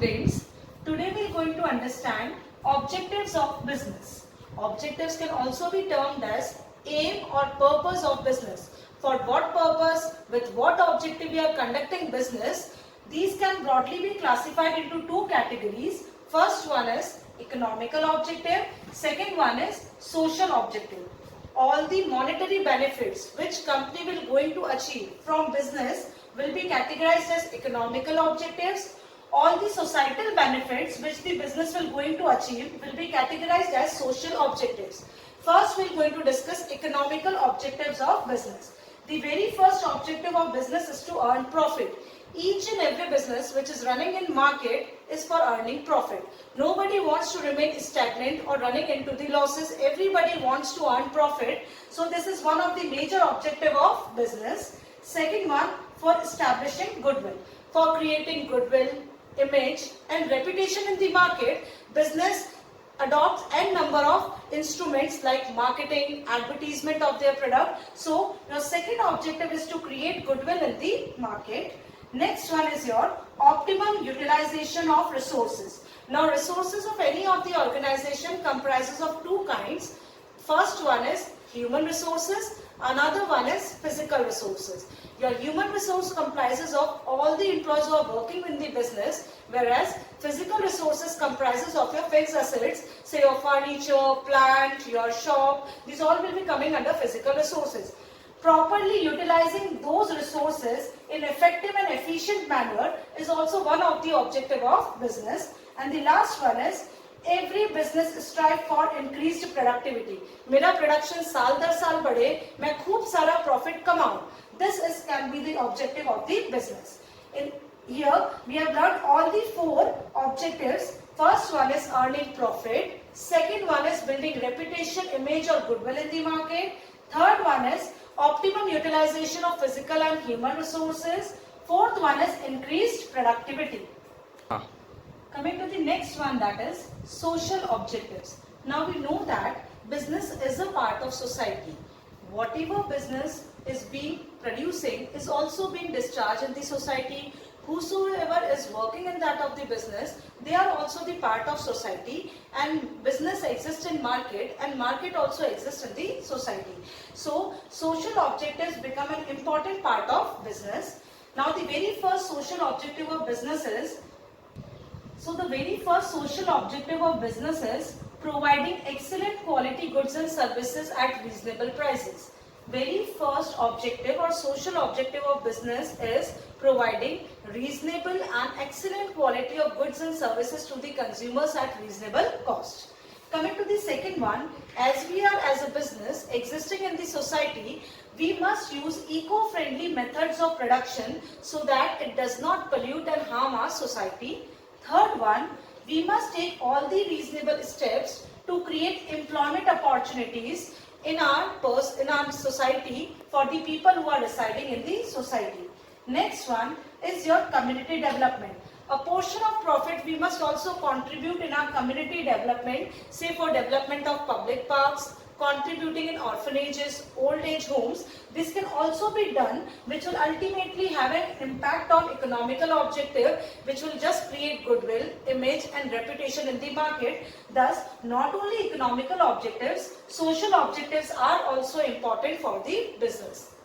students, today we are going to understand objectives of business. Objectives can also be termed as aim or purpose of business. For what purpose, with what objective we are conducting business, these can broadly be classified into two categories. First one is economical objective, second one is social objective. All the monetary benefits which company will going to achieve from business will be categorized as economical objectives. All the societal benefits which the business will going to achieve will be categorized as social objectives. First, we are going to discuss economical objectives of business. The very first objective of business is to earn profit. Each and every business which is running in market is for earning profit. Nobody wants to remain stagnant or running into the losses. Everybody wants to earn profit. So this is one of the major objective of business. Second one, for establishing goodwill. For creating goodwill, image and reputation in the market, business adopts n number of instruments like marketing, advertisement of their product. So your second objective is to create goodwill in the market. Next one is your optimum utilization of resources. Now resources of any of the organization comprises of two kinds. First one is human resources, another one is physical resources. Your human resource comprises of all the employees who are working in the business, whereas physical resources comprises of your fixed assets, say your furniture, plant, your shop. These all will be coming under physical resources. Properly utilizing those resources in effective and efficient manner is also one of the objective of business. And the last one is every business strive for increased productivity. मेरा production साल दर साल बढ़े, मैं खूब सारा profit Kumaon. This can be the objective of the business. In here we have learned all the four objectives. First one is earning profit. Second one is building reputation, image or goodwill in the market. Third one is optimum utilization of physical and human resources. Fourth one is increased productivity. Coming to the next one, that is social objectives. Now we know that business is a part of society. Whatever business is being producing is also being discharged in the society. Whosoever is working in that of the business, they are also the part of society, and business exists in market and market also exists in the society. So social objectives become an important part of business. Now the very first social objective of business is providing excellent quality goods and services at reasonable prices. Very first objective or social objective of business is providing reasonable and excellent quality of goods and services to the consumers at reasonable cost. Coming to the second one, as we are as a business existing in the society, we must use eco-friendly methods of production so that it does not pollute and harm our society. Third one, we must take all the reasonable steps to create employment opportunities in our society for the people who are residing in the society. Next one is your community development. A portion of profit we must also contribute in our community development, say for development of public parks, contributing in orphanages, old age homes. This can also be done, which will ultimately have an impact on economical objective, which will just create goodwill, image and reputation in the market. Thus, not only economical objectives, social objectives are also important for the business.